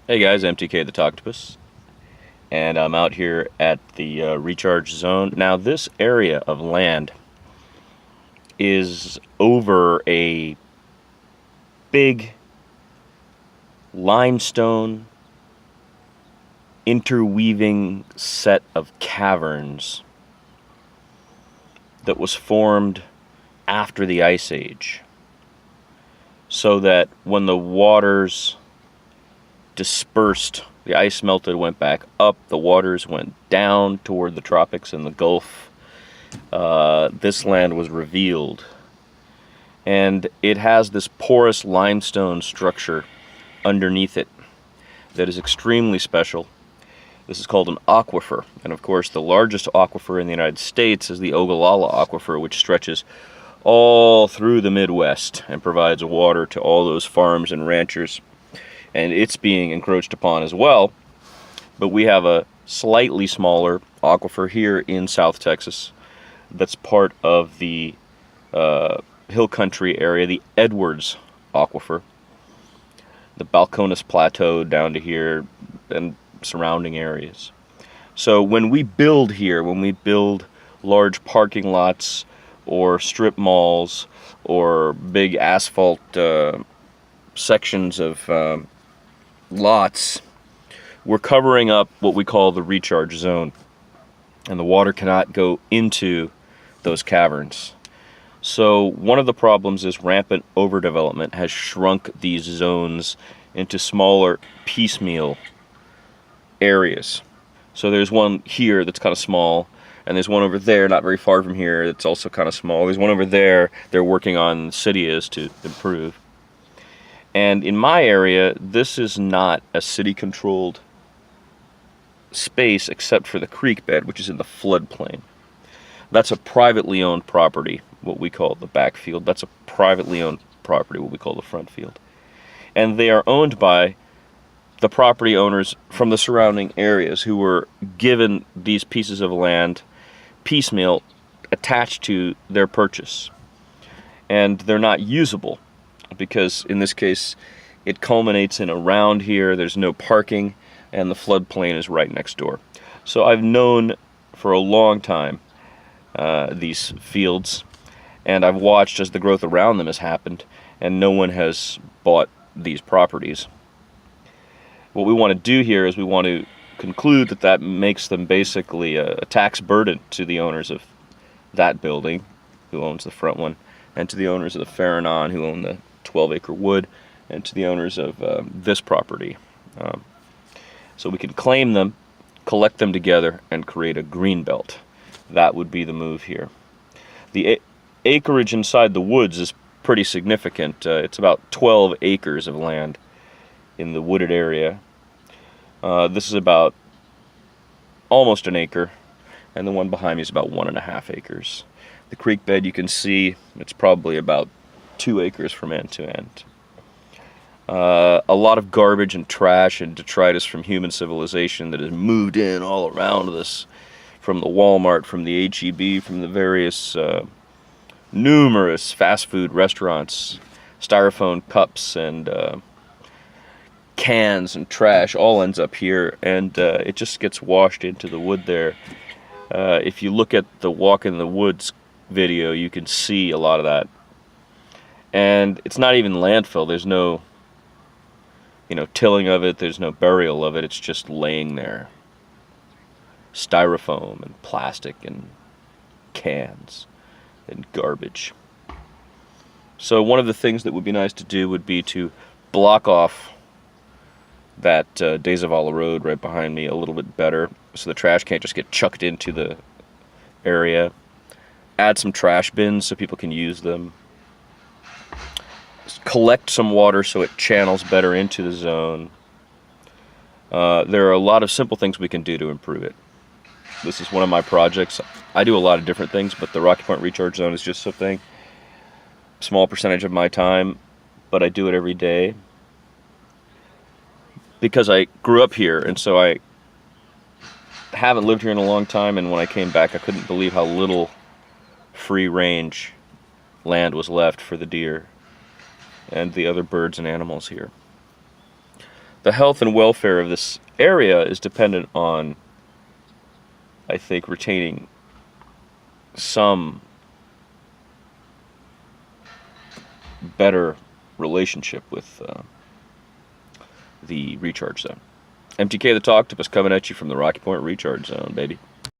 Hey guys, MTK The Talktopus, and I'm out here at the recharge zone. Now, this area of land is over a big limestone interweaving set of caverns that was formed after the Ice Age, so that when the waters dispersed, the ice melted, went back up, the waters went down toward the tropics and the Gulf. This land was revealed. And it has this porous limestone structure underneath it that is extremely special. This is called an aquifer. And of course, the largest aquifer in the United States is the Ogallala Aquifer, which stretches all through the Midwest and provides water to all those farms and ranchers. And it's being encroached upon as well. But we have a slightly smaller aquifer here in South Texas that's part of the hill country area, the Edwards Aquifer, the Balcones Plateau down to here, and surrounding areas. So when we build here, when we build large parking lots or strip malls or big asphalt sections of lots, we're covering up what we call the recharge zone, and the water cannot go into those caverns. So one of the problems is rampant overdevelopment has shrunk these zones into smaller piecemeal areas. So there's one here that's kind of small, and there's one over there not very far from here that's also kind of small. There's one over there they're working on, the city is, to improve. And in my area, this is not a city-controlled space except for the creek bed, which is in the floodplain. That's a privately owned property, what we call the backfield. That's a privately owned property, what we call the front field. And they are owned by the property owners from the surrounding areas who were given these pieces of land piecemeal attached to their purchase. And they're not usable, because in this case it culminates in a round here, there's no parking, and the floodplain is right next door. So I've known for a long time these fields, and I've watched as the growth around them has happened, and no one has bought these properties. What we want to do here is we want to conclude that that makes them basically a tax burden to the owners of that building, who owns the front one, and to the owners of the Farranon, who own the 12-acre wood, and to the owners of this property. So we can claim them, collect them together, and create a green belt. That would be the move here. The acreage inside the woods is pretty significant. It's about 12 acres of land in the wooded area. This is about almost an acre, and the one behind me is about 1.5 acres. The creek bed, you can see, it's probably about 2 acres from end to end. A lot of garbage and trash and detritus from human civilization that has moved in all around this, from the Walmart, from the H-E-B, from the various numerous fast food restaurants, styrofoam cups and cans and trash all ends up here, and it just gets washed into the wood there. If you look at the Walk in the Woods video, you can see a lot of that. And it's not even landfill. There's no, tilling of it. There's no burial of it. It's just laying there. Styrofoam and plastic and cans and garbage. So one of the things that would be nice to do would be to block off that De Zavala Road right behind me a little bit better, so the trash can't just get chucked into the area. Add some trash bins so people can use them. Collect some water so it channels better into the zone. There are a lot of simple things we can do to improve it. This is one of my projects. I do a lot of different things, but the Rocky Point Recharge Zone is just something. Small percentage of my time, but I do it every day. Because I grew up here, and so I haven't lived here in a long time, and when I came back I couldn't believe how little free range land was left for the deer and the other birds and animals here. the health and welfare of this area is dependent on, I think, retaining some better relationship with the recharge zone. MTK the Talktopus coming at you from the Rocky Point Recharge Zone, baby.